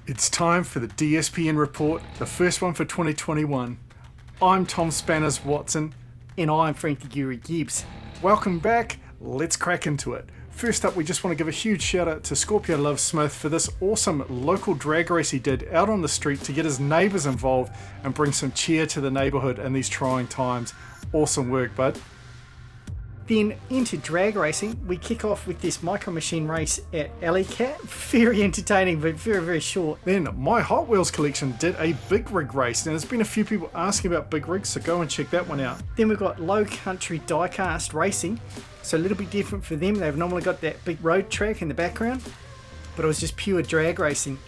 It's time for the DSPN report, the first one for 2021. I'm Tom Spanners Watson. And I'm Frankie Guru Gibbs. Welcome back, let's crack into it. First up, we just want to give a huge shout out to Skorpio Love Smith for this awesome local drag race he did out on the street to get his neighbours involved and bring some cheer to the neighbourhood in these trying times. Awesome work, bud. Then into drag racing, we kick off with this micro machine race at Alley Cat. Very entertaining, but very, very short. Then my Hotwheels Collection did a big rig race. Now there's been a few people asking about big rigs, so go and check that one out. Then we've got Low Country Diecast Racing. So a little bit different for them. They've normally got that big road track in the background, but it was just pure drag racing.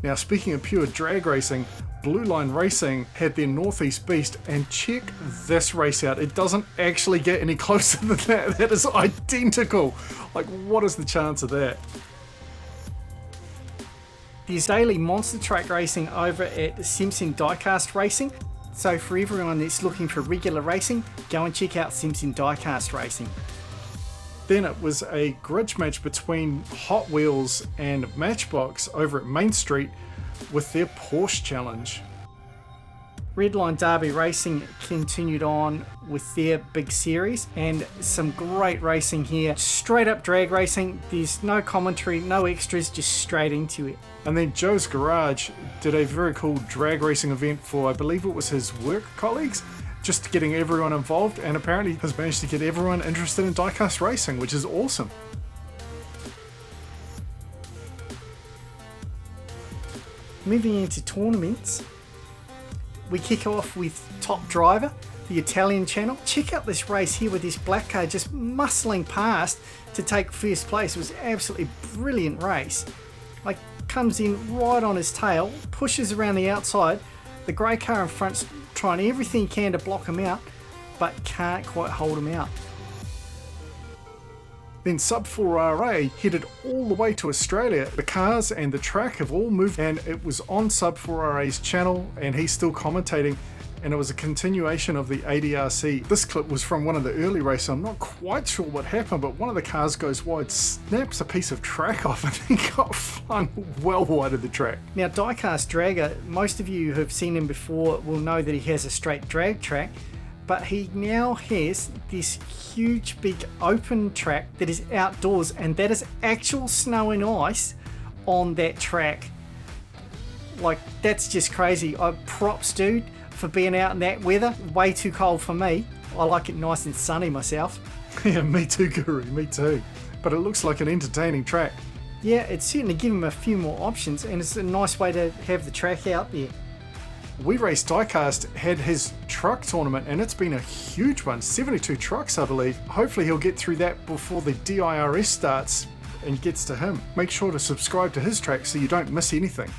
Now speaking of pure drag racing, BlueLine Racing had their Northeast Beast, and check this race out. It doesn't actually get any closer than that. That is identical. Like, what is the chance of that? There's daily monster truck racing over at Simpson Diecast Racing. So for everyone that's looking for regular racing, go and check out Simpson Diecast Racing. Then it was a grudge match between Hot Wheels and Matchbox over at Main Street with their Porsche Challenge. Redline Derby Racing continued on with their big series, and some great racing here. Straight up drag racing, there's no commentary, no extras, just straight into it. And then Joe's Garage did a very cool drag racing event for, I believe it was his work colleagues, just getting everyone involved, and apparently has managed to get everyone interested in diecast racing, which is awesome. Moving into tournaments, we kick off with Top Driver, the Italian channel. Check out this race here with this black car just muscling past to take first place. It was an absolutely brilliant race. Like, comes in right on his tail, pushes around the outside. The grey car in front's trying everything he can to block him out, but can't quite hold him out. Then Sub 4RA headed all the way to Australia. The cars and the track have all moved, and it was on Sub 4RA's channel, and he's still commentating, and it was a continuation of the ADRC. This clip was from one of the early races. I'm not quite sure what happened, but one of the cars goes wide, snaps a piece of track off, and he got flung well wide of the track. Now, Diecast Draggor, most of you who have seen him before will know that he has a straight drag track, but he now has this huge big open track that is outdoors, and that is actual snow and ice on that track. Like, that's just crazy. Props, dude, for being out in that weather. Way too cold for me. I like it nice and sunny myself. Yeah, me too, Guru, me too. But it looks like an entertaining track. Yeah, it's certainly given him a few more options, and it's a nice way to have the track out there. WeRaceDiecast had his truck tournament, and it's been a huge one, 72 trucks I believe. Hopefully he'll get through that before the DIRS starts and gets to him. Make sure to subscribe to his track so you don't miss anything.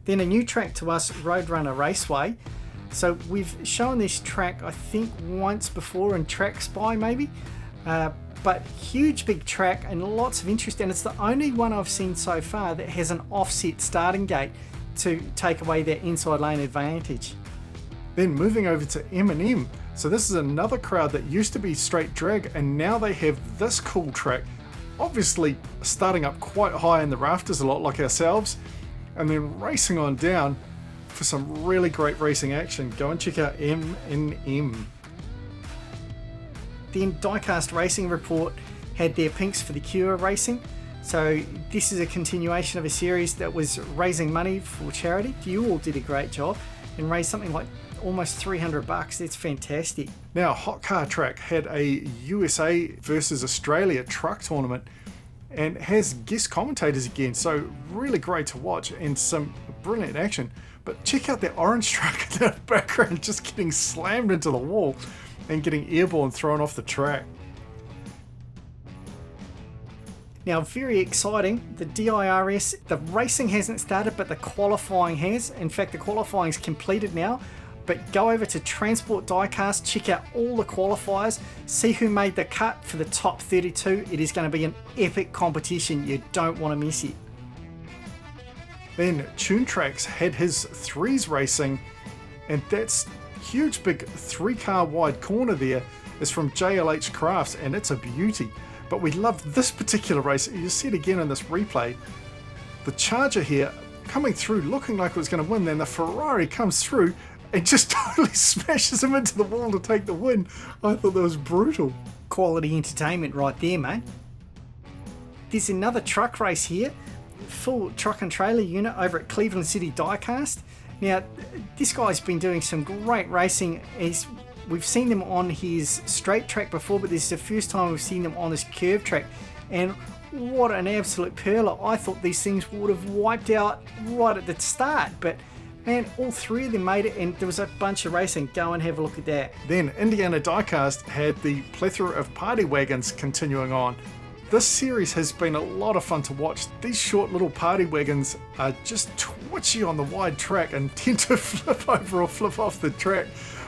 Then a new track to us, Roadrunner Raceway. So we've shown this track I think once before in Track Spy maybe, but huge big track and lots of interest, and it's the only one I've seen so far that has an offset starting gate to take away that inside lane advantage. Then moving over to MNM. So this is another crowd that used to be straight drag, and now they have this cool track, obviously starting up quite high in the rafters, a lot like ourselves, and then racing on down for some really great racing action. Go and check out MNM. Then Diecast Racing Report had their pinks for the Cure Racing. So this is a continuation of a series that was raising money for charity. You all did a great job and raised something like almost $300. That's fantastic. Now, Hot Car Track had a USA versus Australia truck tournament and has guest commentators again. So really great to watch and some brilliant action. But check out that orange truck in the background just getting slammed into the wall and getting airborne thrown off the track. Now, very exciting, the DIRS, the racing hasn't started, but the qualifying has. In fact, the qualifying is completed now. But go over to Transport Diecast, check out all the qualifiers, see who made the cut for the top 32. It is going to be an epic competition. You don't want to miss it. Then Trax had his threes racing, and that's huge big 3-car wide corner there is from JLH Crafts, and it's a beauty. But we love this particular race. You see it again in this replay. The Charger here coming through looking like it was going to win. Then the Ferrari comes through and just totally smashes him into the wall to take the win. I thought that was brutal. Quality entertainment right there, mate. There's another truck race here. Full truck and trailer unit over at Cleveland City Diecast. Now, this guy's been doing some great racing. We've seen him on his straight track before, but this is the first time we've seen him on this curved track. And what an absolute perler. I thought these things would have wiped out right at the start, but man, all three of them made it, and there was a bunch of racing. Go and have a look at that. Then Indiana Diecast had the plethora of party wagons continuing on. This series has been a lot of fun to watch. These short little party wagons are just twitchy on the wide track and tend to flip over or flip off the track,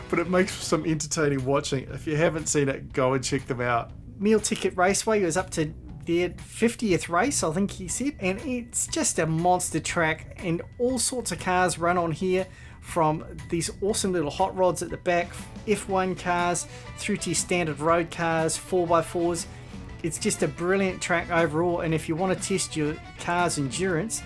but it makes for some entertaining watching. If you haven't seen it, go and check them out. Meal Ticket Raceway was up to their 50th race, I think he said, and it's just a monster track, and all sorts of cars run on here, from these awesome little hot rods at the back, F1 cars, through to your standard road cars, 4x4s. It's just a brilliant track overall, and if you want to test your car's endurance,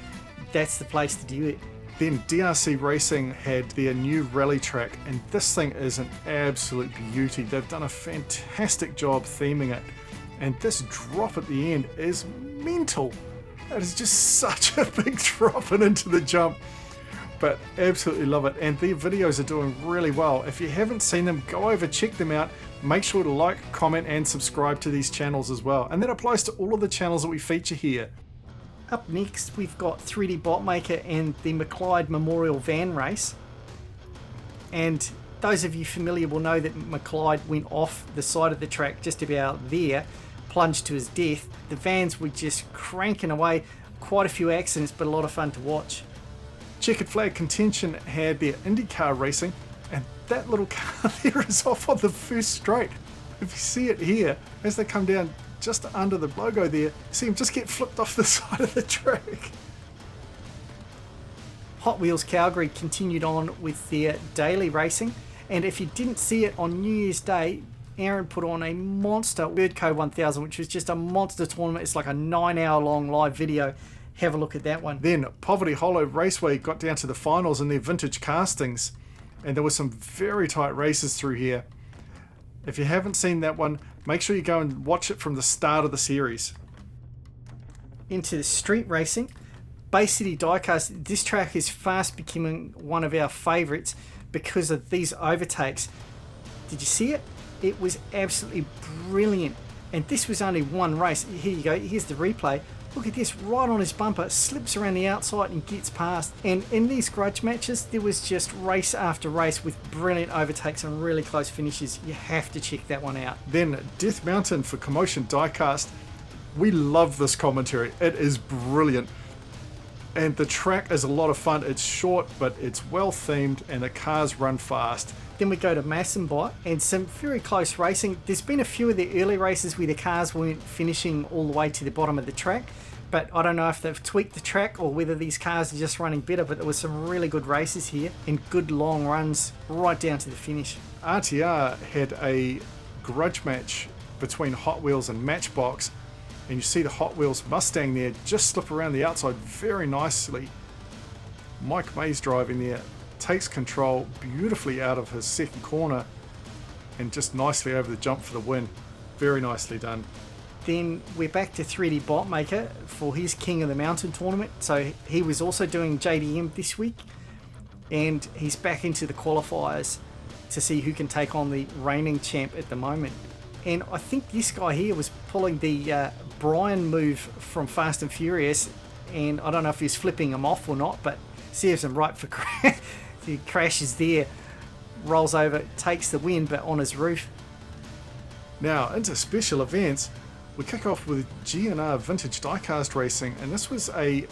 that's the place to do it. Then DRC Racing had their new rally track, and this thing is an absolute beauty. They've done a fantastic job theming it, and this drop at the end is mental. It is just such a big drop and into the jump, but absolutely love it. And their videos are doing really well. If you haven't seen them, go over, check them out. Make sure to like, comment and subscribe to these channels as well, and that applies to all of the channels that we feature here. Up next, we've got 3D Botmaker and the McLeod Memorial Van Race. And those of you familiar will know that McLeod went off the side of the track just about there, plunged to his death. The vans were just cranking away, quite a few accidents, but a lot of fun to watch. Checkered Flag Contention had their IndyCar racing, and that little car there is off on the first straight. If you see it here, as they come down just under the logo there, see him just get flipped off the side of the track. Hot Wheels Calgary continued on with their daily racing, and if you didn't see it on New Year's Day, Aaron put on a monster Birdco 1000, which was just a monster tournament. It's like a 9-hour long live video. Have a look at that one. Then Poverty Hollow Raceway got down to the finals in their vintage castings, and there were some very tight races through here. If you haven't seen that one, make sure you go and watch it from the start of the series. Into the street racing, Bay City Diecast. This track is fast becoming one of our favourites because of these overtakes. Did you see it? It was absolutely brilliant. And this was only one race. Here you go, here's the replay. Look at this, right on his bumper, slips around the outside and gets past. And in these grudge matches, there was just race after race with brilliant overtakes and really close finishes. You have to check that one out. Then Death Mountain for Commotion Diecast. We love this commentary. It is brilliant. And the track is a lot of fun. It's short, but it's well themed and the cars run fast. Then we go to Masmbot and some very close racing. There's been a few of the early races where the cars weren't finishing all the way to the bottom of the track, but I don't know if they've tweaked the track or whether these cars are just running better, but there was some really good races here and good long runs right down to the finish. RTR had a grudge match between Hot Wheels and Matchbox, and you see the Hot Wheels Mustang there just slip around the outside very nicely. Mike May's driving there, takes control beautifully out of his second corner and just nicely over the jump for the win. Very nicely done. Then we're back to 3D Botmaker for his King of the Mountain tournament. So he was also doing JDM this week, and he's back into the qualifiers to see who can take on the reigning champ at the moment. And I think this guy here was pulling the Brian move from Fast and Furious, and I don't know if he's flipping him off or not, but serves him right for he crashes there, rolls over, takes the win, but on his roof. Now into special events, we kick off with GNR Vintage Diecast Racing, and this was a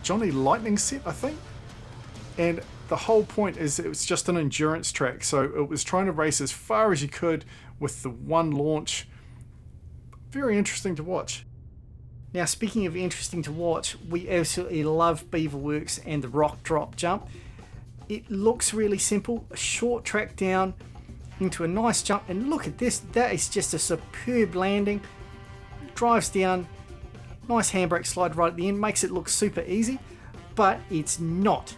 Johnny Lightning set, I think. And the whole point is it was just an endurance track, so it was trying to race as far as you could with the one launch. Very interesting to watch. Now, speaking of interesting to watch, we absolutely love Beaverworks and the rock drop jump. It looks really simple, a short track down into a nice jump, and look at this, that is just a superb landing. Drives down, nice handbrake slide right at the end, makes it look super easy. but it's not.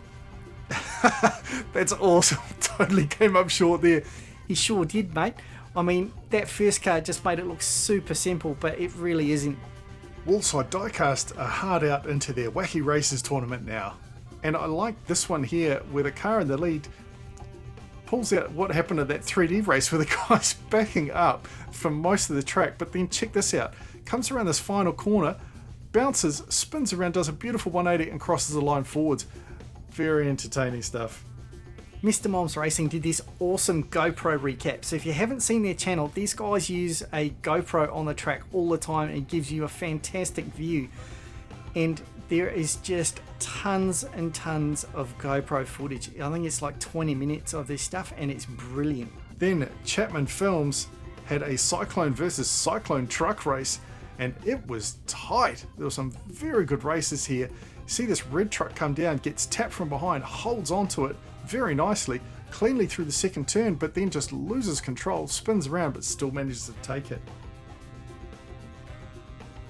That's awesome. Totally came up short there. He sure did, mate. I mean, that first car just made it look super simple, but it really isn't. Woolside Diecast are hard out into their Wacky Races tournament now. And I like this one here where the car in the lead pulls out what happened at that 3D race where the guy's backing up for most of the track. But then check this out. Comes around this final corner, bounces, spins around, does a beautiful 180 and crosses the line forwards. Very entertaining stuff. Mr. Moms Racing did this awesome GoPro recap. So if you haven't seen their channel, these guys use a GoPro on the track all the time and it gives you a fantastic view. And there is just tons and tons of GoPro footage. I think it's like 20 minutes of this stuff and it's brilliant. Then Chapman Films had a Cyclone versus Cyclone truck race and it was tight. There were some very good races here. See this red truck come down, gets tapped from behind, holds onto it very nicely, cleanly through the second turn, but then just loses control, spins around, but still manages to take it.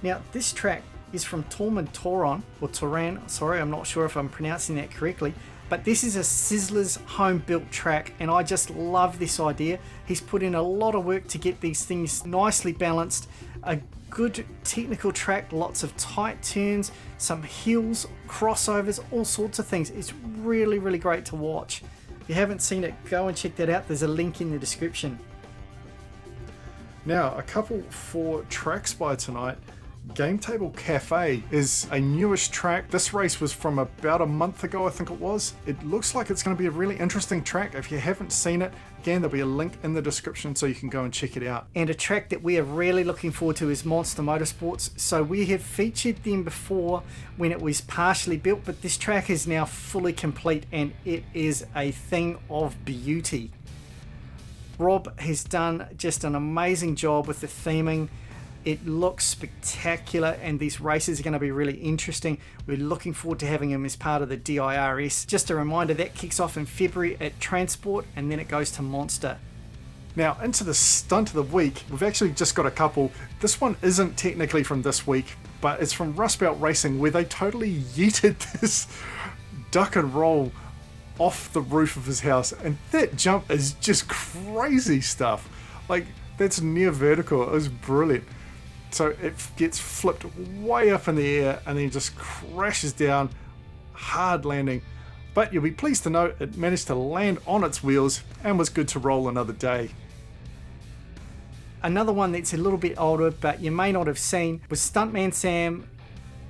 Now, this track is from Tormund Toron, or Toran, sorry, I'm not sure if I'm pronouncing that correctly, but this is a Sizzler's home-built track, and I just love this idea. He's put in a lot of work to get these things nicely balanced, a good technical track, lots of tight turns, some hills, crossovers, all sorts of things. It's really, really great to watch. If you haven't seen it, go and check that out. There's a link in the description. Now, a couple for Trax by tonight. Game Table Cafe is a newish track. This race was from about a month ago, I think it was. It looks like it's going to be a really interesting track. If you haven't seen it, again, there'll be a link in the description so you can go and check it out. And a track that we are really looking forward to is Monster Motorsports. So we have featured them before when it was partially built, but this track is now fully complete and it is a thing of beauty. Rob has done just an amazing job with the theming. It looks spectacular and these races are going to be really interesting. We're looking forward to having him as part of the DIRS. Just a reminder, that kicks off in February at Transport and then it goes to Monster. Now into the stunt of the week, we've actually just got a couple. This one isn't technically from this week, but it's from Rust Belt Racing where they totally yeeted this duck and roll off the roof of his house, and that jump is just crazy stuff. Like, that's near vertical. It was brilliant. So it gets flipped way up in the air and then just crashes down, hard landing. But you'll be pleased to know it managed to land on its wheels and was good to roll another day. Another one that's a little bit older but you may not have seen was Stuntman Sam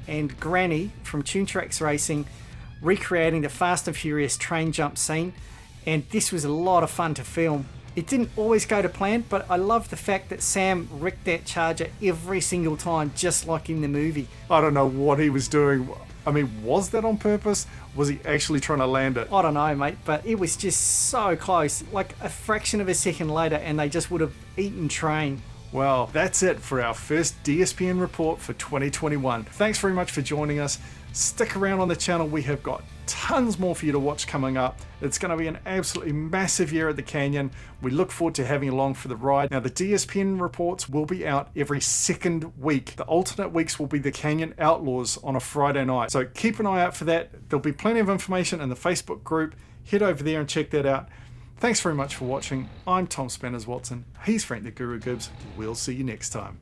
and Granny from Trax Racing recreating the Fast and Furious train jump scene, and this was a lot of fun to film. It didn't always go to plan, but I love the fact that Sam wrecked that Charger every single time, just like in the movie. I don't know what he was doing. I mean, was that on purpose? Was he actually trying to land it? I don't know, mate, but it was just so close. Like a fraction of a second later, and they just would have eaten train. Well, that's it for our first DSPN report for 2021. Thanks very much for joining us. Stick around on the channel. We have got tons more for you to watch coming up. It's going to be an absolutely massive year at the Canyon. We look forward to having you along for the ride. Now, the DSPN reports will be out every second week. The alternate weeks will be the Canyon Outlaws on a Friday night. So keep an eye out for that. There'll be plenty of information in the Facebook group. Head over there and check that out. Thanks very much for watching. I'm Tom Spanners Watson. He's Frank the Guru Gibbs. We'll see you next time.